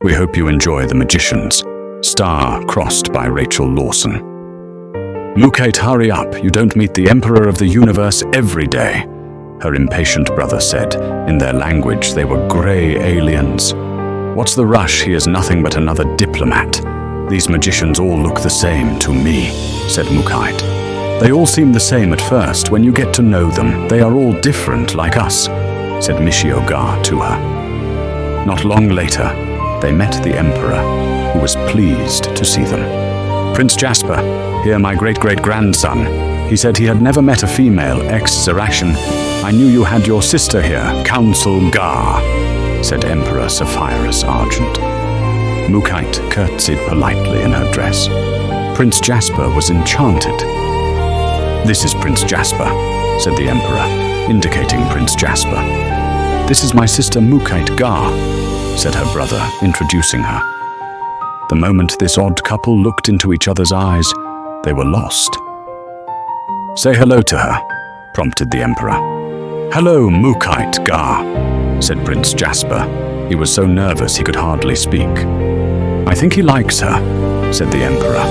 We hope you enjoy The Magicians, star crossed by Rachel Lawson. Mookaite, hurry up, you don't meet the Emperor of the Universe every day, her impatient brother said. In their language, they were grey aliens. What's the rush? He is nothing but another diplomat. These magicians all look the same to me, said Mookaite. They all seem the same at first. When you get to know them, they are all different like us, said Mookaite Ga to her. Not long later, they met the Emperor, who was pleased to see them. Prince Jasper, here my great-great-grandson. He said he had never met a female X-Zeracien. I knew you had your sister here, Council Ga, said Emperor Jasper Argent. Mookaite curtsied politely in her dress. Prince Jasper was enchanted. This is Prince Jasper, said the Emperor, indicating Prince Jasper. This is my sister Mookaite Ga, said her brother, introducing her. The moment this odd couple looked into each other's eyes, they were lost. Say hello to her, prompted the Emperor. Hello, Mookaite Ga, said Prince Jasper. He was so nervous he could hardly speak. I think he likes her, said the Emperor.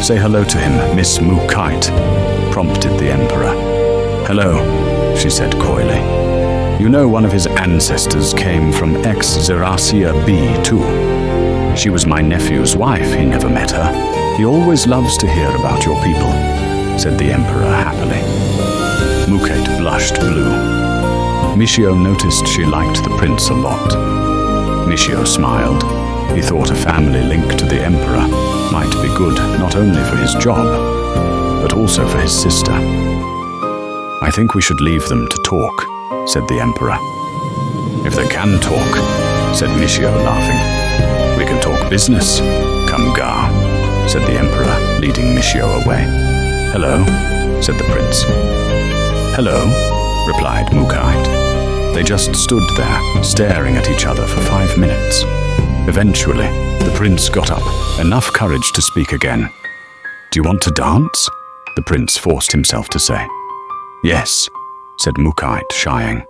Say hello to him, Miss Mookaite, prompted the Emperor. Hello, she said coyly. You know one of his ancestors came from X-Zeracien B too. She was my nephew's wife. He never met her. He always loves to hear about your people, said the Emperor happily. Mookaite blushed blue. Mookaite noticed she liked the prince a lot. Mookaite smiled. He thought a family link to the Emperor might be good not only for his job, but also for his sister. I think we should leave them to talk, said the Emperor. If they can talk, said Mookaite laughing. We can talk business. Come, Ga, said the Emperor, leading Mookaite away. Hello, said the prince. Hello, replied Mookaite. They just stood there, staring at each other for 5 minutes. Eventually, the prince got up, enough courage to speak again. Do you want to dance? The prince forced himself to say. Yes, said Mookaite, shying.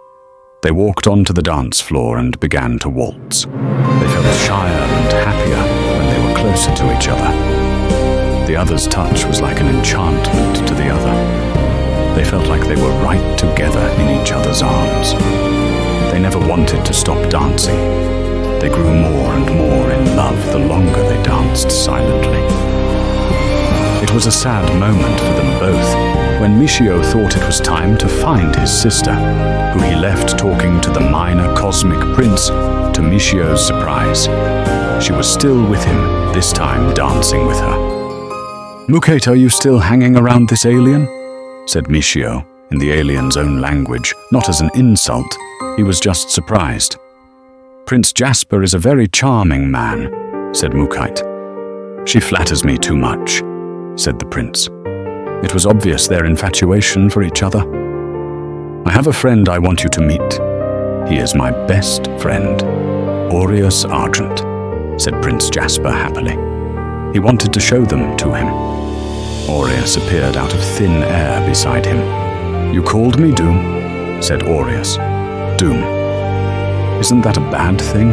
They walked onto the dance floor and began to waltz. They felt shyer and happier when they were closer to each other. The other's touch was like an enchantment to the other. They felt like they were right together in each other's arms. They never wanted to stop dancing. They grew more and more in love the longer they danced silently. It was a sad moment for them both when Mookaite thought it was time to find his sister, who he left talking to the minor cosmic prince. To Mookaite's surprise, she was still with him, this time dancing with her. Mookaite, are you still hanging around this alien? Said Mookaite in the alien's own language, not as an insult. He was just surprised. Prince Jasper is a very charming man, said Mookaite. She flatters me too much, said the prince. It was obvious their infatuation for each other. I have a friend I want you to meet. He is my best friend, Prince Argent, said Prince Jasper happily. He wanted to show them to him. Prince appeared out of thin air beside him. You called me Doom, said Prince. Doom. Isn't that a bad thing?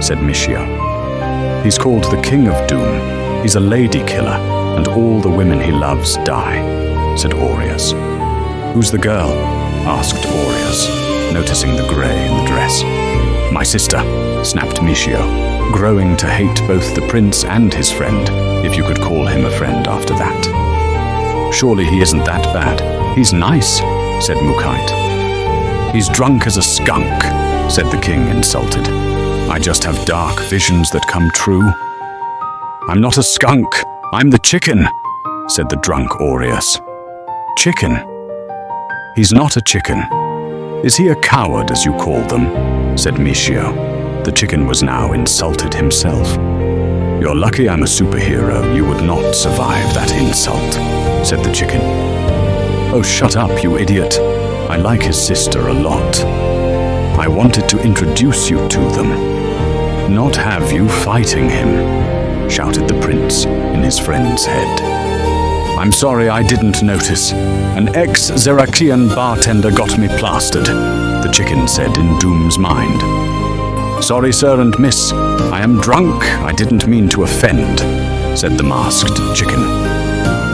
Said Mookaite. He's called the King of Doom. He's a lady killer, and all the women he loves die, said Prince. Who's the girl? Asked Prince, noticing the grey in the dress. My sister, snapped Mookaite, growing to hate both the prince and his friend, if you could call him a friend after that. Surely he isn't that bad. He's nice, said Mookaite. He's drunk as a skunk, said the king, insulted. I just have dark visions that come true. I'm not a skunk, I'm the chicken, said the drunk Prince. Chicken? He's not a chicken. Is he a coward, as you call them? Said Mookaite. The chicken was now insulted himself. You're lucky I'm a superhero. You would not survive that insult, said the chicken. Oh, shut up, you idiot. I like his sister a lot. I wanted to introduce you to them, not have you fighting him, shouted the prince in his friend's head. I'm sorry I didn't notice. An X-Zeracien bartender got me plastered, the chicken said in Doom's mind. "Sorry, sir and miss. I am drunk. I didn't mean to offend," said the masked chicken.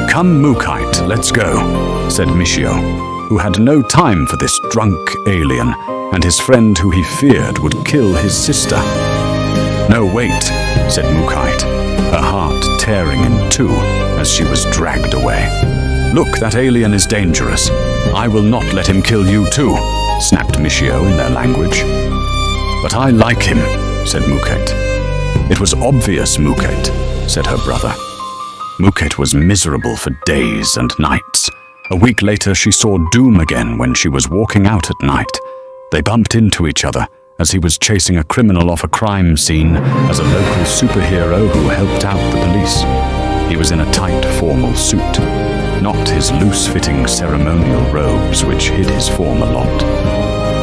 "Come, Mookaite, let's go," said Michio, who had no time for this drunk alien, and his friend who he feared would kill his sister. "No, wait," said Mookaite, her heart tearing in two as she was dragged away. "Look, that alien is dangerous. I will not let him kill you too," snapped Michio in their language. "But I like him," said Mookaite. "It was obvious, Mookaite," said her brother. Mookaite was miserable for days and nights. A week later, she saw Doom again when she was walking out at night. They bumped into each other as he was chasing a criminal off a crime scene as a local superhero who helped out the police. He was in a tight, formal suit, not his loose-fitting ceremonial robes which hid his form a lot.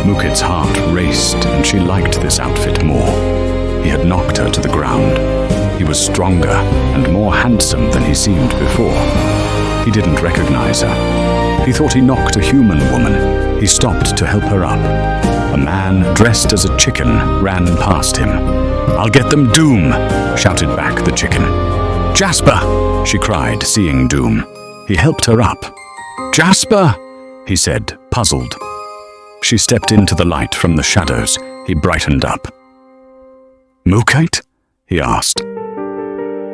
Mookaite's heart raced, and she liked this outfit more. He had knocked her to the ground. He was stronger and more handsome than he seemed before. He didn't recognize her. He thought he knocked a human woman. He stopped to help her up. A man dressed as a chicken ran past him. "I'll get them, Doom!" shouted back the chicken. "Jasper!" she cried, seeing Doom. He helped her up. "Jasper!" he said, puzzled. She stepped into the light from the shadows. He brightened up. "Mookaite?" he asked.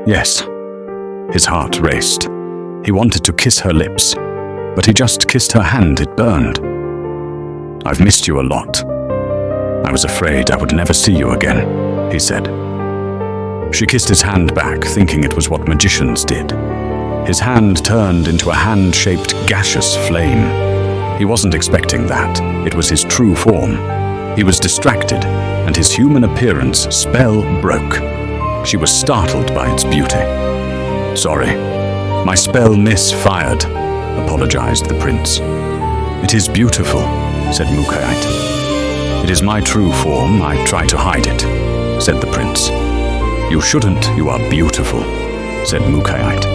"Yes." His heart raced. He wanted to kiss her lips, but he just kissed her hand. It burned. "I've missed you a lot. I was afraid I would never see you again," he said. She kissed his hand back, thinking it was what magicians did. His hand turned into a hand-shaped gaseous flame. He wasn't expecting that. It was his true form. He was distracted, and his human appearance spell broke. She was startled by its beauty. "Sorry, my spell misfired," apologized the prince. "It is beautiful," said Mookaite. "It is my true form. I try to hide it," said the prince. "You shouldn't. You are beautiful," said Mookaite.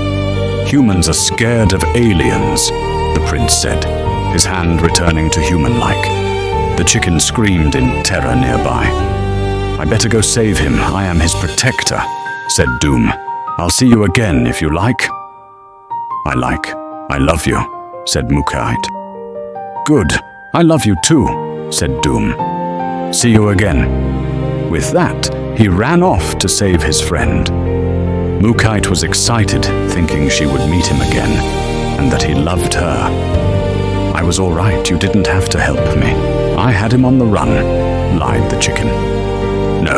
"Humans are scared of aliens," the prince said, his hand returning to human-like. The chicken screamed in terror nearby. "I better go save him. I am his protector," said Doom. "I'll see you again if you like." I love you," said Mookaite. "Good. I love you too," said Doom. "See you again." With that, he ran off to save his friend. Mookaite was excited, thinking she would meet him again, and that he loved her. "I was all right. You didn't have to help me. I had him on the run," lied the chicken. "No,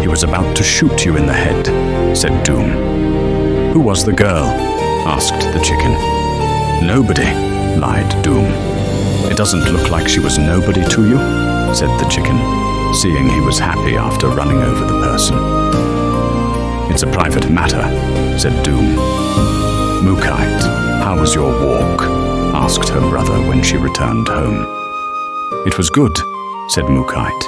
he was about to shoot you in the head," said Doom. "Who was the girl?" asked the chicken. "Nobody," lied Doom. "It doesn't look like she was nobody to you," said the chicken, seeing he was happy after running over the person. "It's a private matter," said Doom. "Mookaite, how was your walk?" asked her brother when she returned home. "It was good," said Mookaite.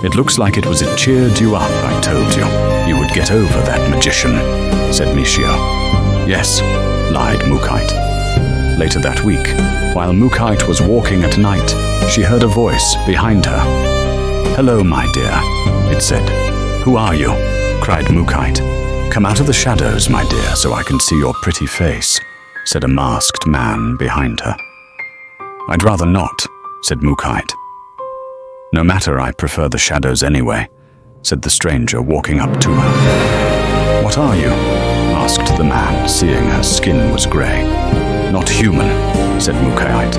"It looks like it cheered you up. I told you. You would get over that magician," said Michio. "Yes," lied Mookaite. Later that week, while Mookaite was walking at night, she heard a voice behind her. "Hello, my dear," it said. "Who are you?" cried Mookaite. "Come out of the shadows, my dear, so I can see your pretty face," said a masked man behind her. "I'd rather not," said Mookaite. "No matter, I prefer the shadows anyway," said the stranger, walking up to her. "What are you?" asked the man, seeing her skin was grey. "Not human," said Mookaite.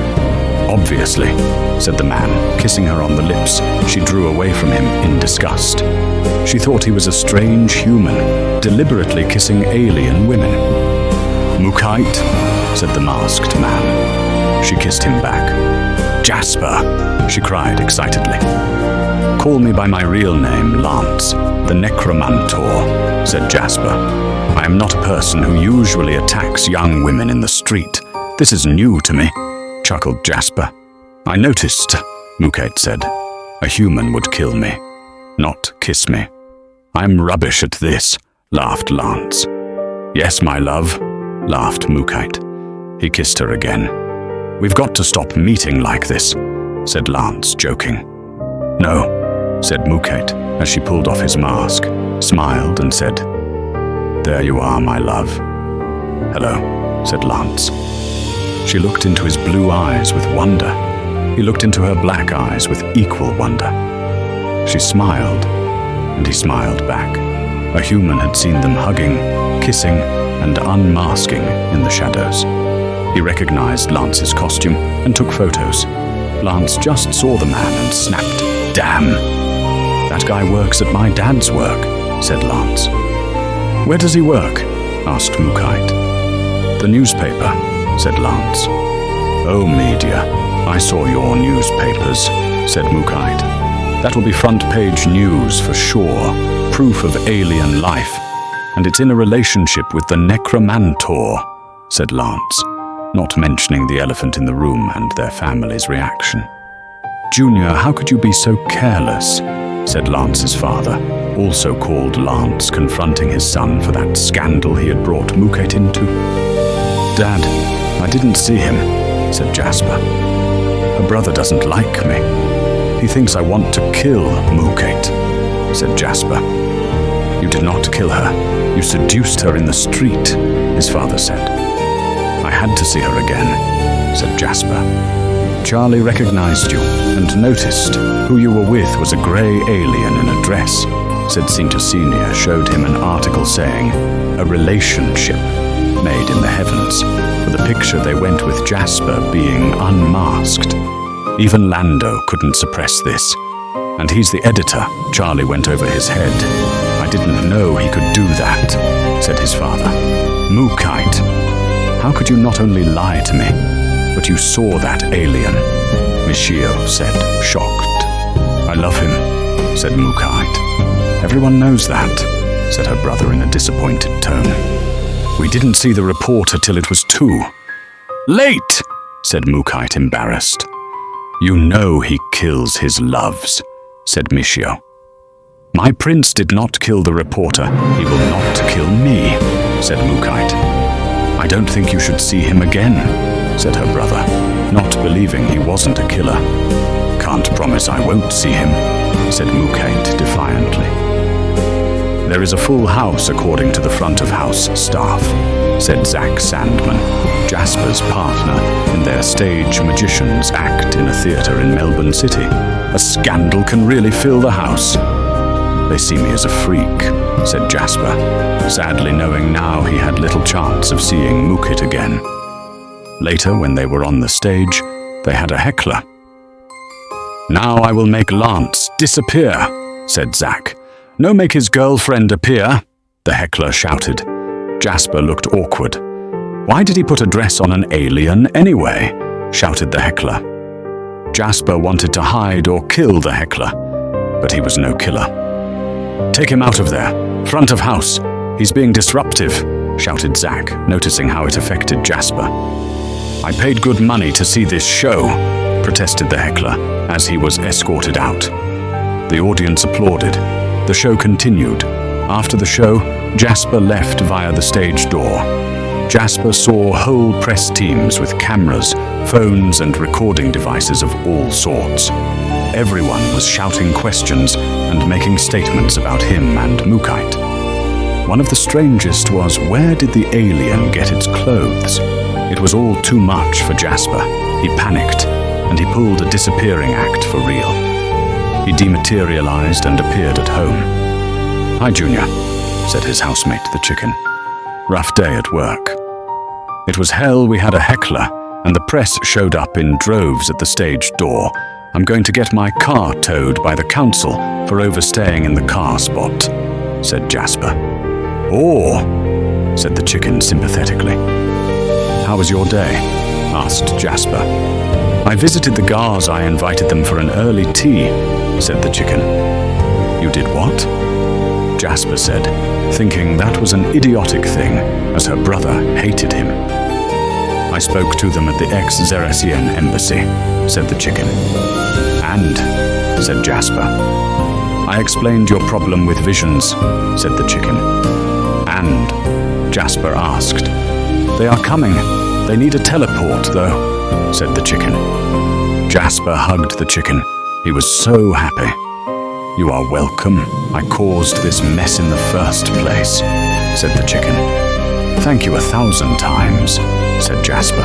"Obviously," said the man, kissing her on the lips. She drew away from him in disgust. She thought he was a strange human, deliberately kissing alien women. "Mookaite," said the masked man. She kissed him back. "Jasper," she cried excitedly. "Call me by my real name, Lance, the Necromantor," said Jasper. "I am not a person who usually attacks young women in the street. This is new to me," chuckled Jasper. "I noticed," Mookaite said. "A human would kill me, not kiss me." "I'm rubbish at this," laughed Lance. "Yes, my love," laughed Mookaite. He kissed her again. "We've got to stop meeting like this," said Lance, joking. "No," said Mookaite. as she pulled off his mask, smiled and said, "There you are, my love." "Hello," said Lance. She looked into his blue eyes with wonder. He looked into her black eyes with equal wonder. She smiled, and he smiled back. A human had seen them hugging, kissing, and unmasking in the shadows. He recognized Lance's costume and took photos. Lance just saw the man and snapped, "Damn! That guy works at my dad's work," said Lance. "Where does he work?" asked Mookaite. "The newspaper," said Lance. "Oh, media, I saw your newspapers," said Mookaite. "That will be front-page news for sure, proof of alien life, and it's in a relationship with the necromantor," said Lance, not mentioning the elephant in the room and their family's reaction. "Junior, how could you be so careless?" said Lance's father, also called Lance, confronting his son for that scandal he had brought Mookaite into. "Dad, I didn't see him," said Jasper. "Her brother doesn't like me. He thinks I want to kill Mookaite," said Jasper. "You did not kill her. You seduced her in the street," his father said. "I had to see her again," said Jasper. "Charlie recognized you and noticed who you were with was a grey alien in a dress," said Cinta Senior, showed him an article saying, "A relationship made in the heavens." For the picture they went with Jasper being unmasked. Even Lando couldn't suppress this. "And he's the editor," Charlie went over his head. "I didn't know he could do that," said his father. "Mookaite, how could you not only lie to me, but you saw that alien?" Michio said, shocked. "I love him," said Mookaite. "Everyone knows that," said her brother in a disappointed tone. "We didn't see the reporter till it was too late," said Mookaite, embarrassed. "You know he kills his loves," said Michio. "My prince did not kill the reporter. He will not kill me," said Mookaite. "I don't think you should see him again," said her brother, not believing he wasn't a killer. "Can't promise I won't see him," said Mookaite defiantly. "There is a full house according to the front-of-house staff," said Zach Sandman, Jasper's partner in their stage magicians act in a theatre in Melbourne City. "A scandal can really fill the house." "They see me as a freak," said Jasper, sadly knowing now he had little chance of seeing Mookaite again. Later, when they were on the stage, they had a heckler. "Now I will make Lance disappear," said Zach. "No, make his girlfriend appear," the heckler shouted. Jasper looked awkward. "Why did he put a dress on an alien anyway?" shouted the heckler. Jasper wanted to hide or kill the heckler, but he was no killer. "Take him out of there, front of house. He's being disruptive," shouted Zach, noticing how it affected Jasper. "I paid good money to see this show," protested the heckler as he was escorted out. The audience applauded. The show continued. After the show, Jasper left via the stage door. Jasper saw whole press teams with cameras, phones, and recording devices of all sorts. Everyone was shouting questions and making statements about him and Mookaite. One of the strangest was, where did the alien get its clothes? It was all too much for Jasper. He panicked, and he pulled a disappearing act for real. He dematerialized and appeared at home. "Hi, Junior," said his housemate, the chicken. "Rough day at work." "It was hell. We had a heckler, and the press showed up in droves at the stage door. I'm going to get my car towed by the council for overstaying in the car spot," said Jasper. "Oh," said the chicken sympathetically. "How was your day?" asked Jasper. "I visited the Gars. I invited them for an early tea," said the chicken. "You did what?" Jasper said, thinking that was an idiotic thing, as her brother hated him. "I spoke to them at the X-Zeracien embassy," said the chicken. "And," said Jasper. "I explained your problem with visions," said the chicken. "And," Jasper asked. "They are coming. They need a teleport, though," said the chicken. Jasper hugged the chicken. He was so happy. You are welcome. I caused this mess in the first place, said the chicken. Thank you 1,000 times, said Jasper.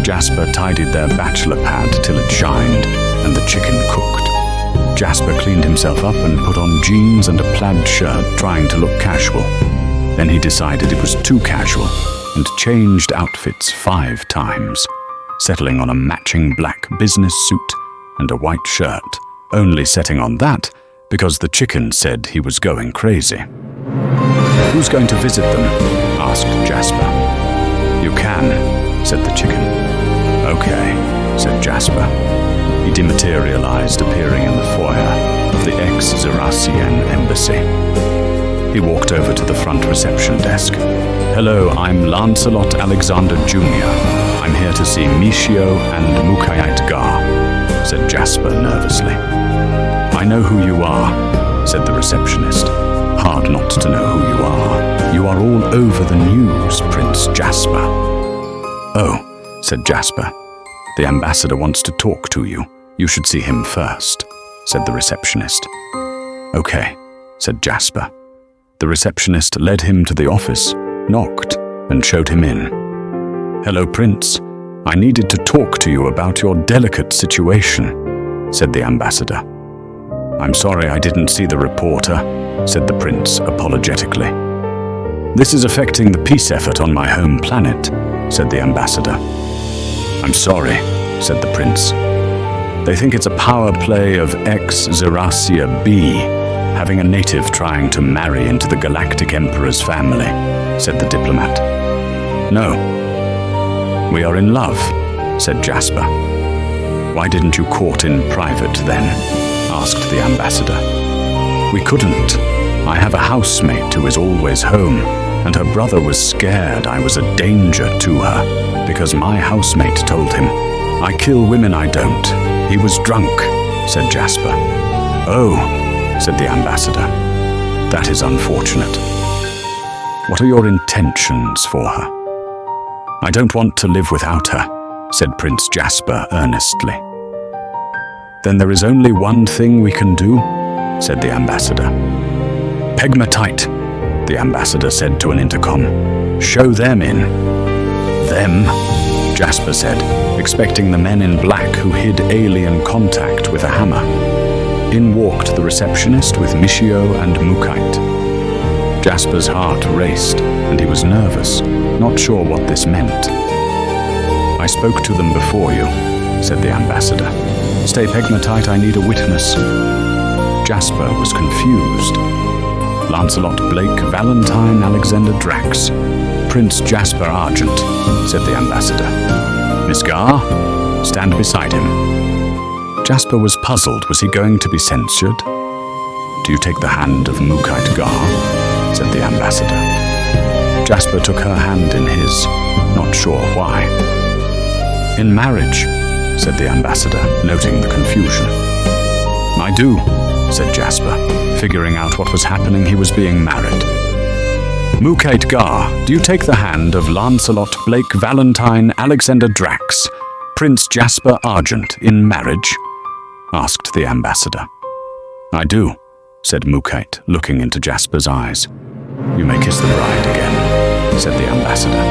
Jasper tidied their bachelor pad till it shined, and the chicken cooked. Jasper cleaned himself up and put on jeans and a plaid shirt, trying to look casual. Then he decided it was too casual and changed outfits 5 times, settling on a matching black business suit and a white shirt, only setting on that because the chicken said he was going crazy. Who's going to visit them? Asked Jasper. You can, said the chicken. Okay, said Jasper. He dematerialized, appearing in the foyer of the X-Zeracien embassy. He walked over to the front reception desk. Hello, I'm Lancelot Alexander Jr. I'm here to see Michio and Mookaite Ga, said Jasper nervously. I know who you are, said the receptionist. Hard not to know who you are. You are all over the news, Prince Jasper. Oh, said Jasper. The ambassador wants to talk to you. You should see him first, said the receptionist. Okay, said Jasper. The receptionist led him to the office, knocked, and showed him in. Hello, Prince. I needed to talk to you about your delicate situation, said the ambassador. I'm sorry I didn't see the reporter, said the prince apologetically. This is affecting the peace effort on my home planet, said the ambassador. I'm sorry, said the prince. They think it's a power play of X-Zeracien B, having a native trying to marry into the galactic emperor's family, said the diplomat. No. We are in love, said Jasper. Why didn't you court in private then? Asked the ambassador. We couldn't. I have a housemate who is always home, and her brother was scared I was a danger to her, because my housemate told him, I kill women I don't. He was drunk, said Jasper. Oh, said the ambassador. That is unfortunate. What are your intentions for her? I don't want to live without her, said Prince Jasper earnestly. Then there is only one thing we can do, said the ambassador. Pegmatite, the ambassador said to an intercom. Show them in. Them, Jasper said, expecting the men in black who hid alien contact with a hammer. In walked the receptionist with Michio and Mookaite. Jasper's heart raced, and he was nervous, not sure what this meant. I spoke to them before you, said the ambassador. Stay Pegmatite, I need a witness. Jasper was confused. Lancelot Blake Valentine Alexander Drax, Prince Jasper Argent, said the ambassador. Miss Gar, stand beside him. Jasper was puzzled. Was he going to be censured? Do you take the hand of Mookaite Ga? Said the ambassador. Jasper took her hand in his, not sure why. In marriage, said the ambassador, noting the confusion. I do, said Jasper, figuring out what was happening. He was being married. Mookaite Ga, do you take the hand of Lancelot Blake Valentine Alexander Drax, Prince Jasper Argent, in marriage? Asked the ambassador. I do, said Mookaite, looking into Jasper's eyes. You may kiss the bride again, said the ambassador.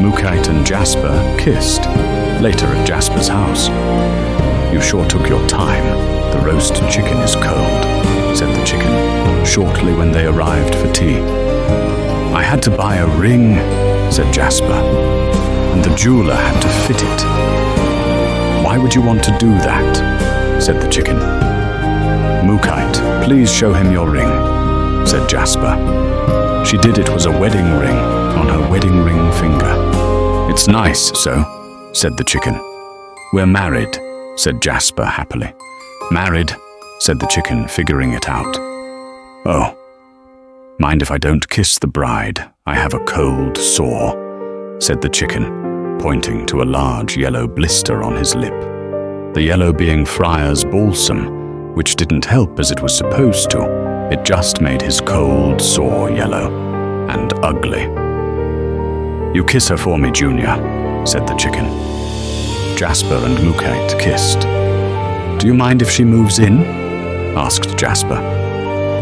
Mookaite and Jasper kissed, later at Jasper's house. You sure took your time. The roast chicken is cold, said the chicken, shortly when they arrived for tea. I had to buy a ring, said Jasper, and the jeweler had to fit it. Why would you want to do that? Said the chicken. Mookaite, please show him your ring, said Jasper. She did. It was a wedding ring on her wedding ring finger. It's nice, so, said the chicken. We're married, said Jasper happily. Married, said the chicken, figuring it out. Oh, mind if I don't kiss the bride? I have a cold sore, said the chicken, pointing to a large yellow blister on his lip. The yellow being Friar's balsam, which didn't help as it was supposed to. It just made his cold sore yellow and ugly. You kiss her for me, Junior, said the chicken. Jasper and Mookaite kissed. Do you mind if she moves in? asked Jasper.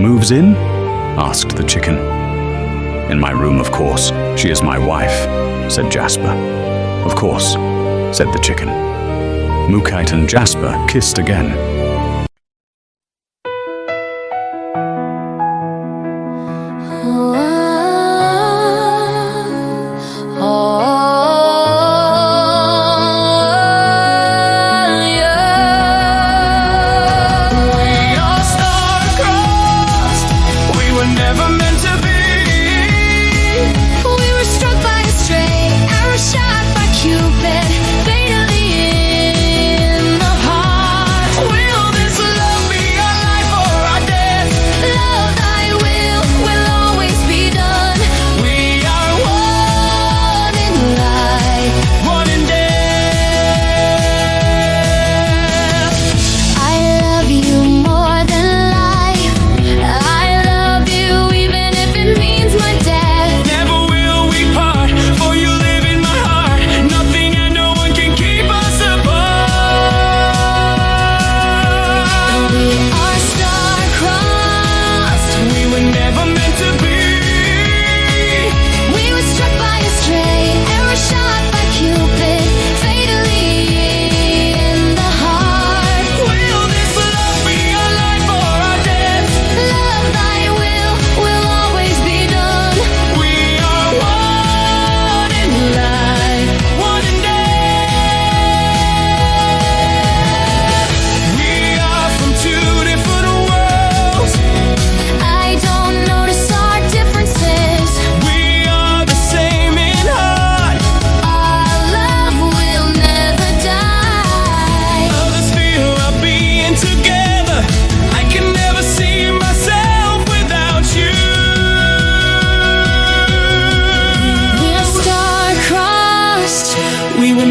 Moves in? asked the chicken. In my room, of course. She is my wife, said Jasper. Of course, said the chicken. Mookaite and Jasper kissed again.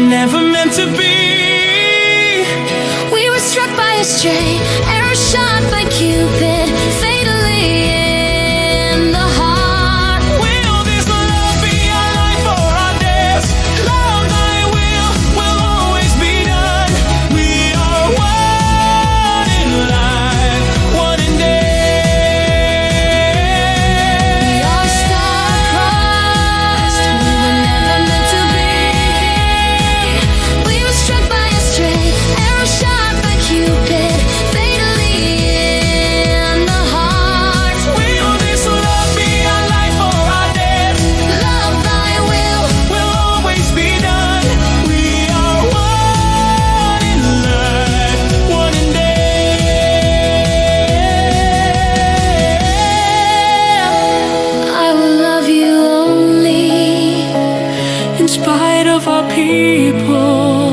Never meant to be. We were struck by a stray arrow shot by Cupid, fatally in the heart. Will this love be our life or our death? Love thy will always be done. We are one in life, one in death. We are star-crossed. We were never meant to be. Struck by a stray arrow shot by Cupid, fatally in the heart. Will this love be our life or our death? Love thy will always be done. We are one in life, one in death. I will love you only in spite of our people.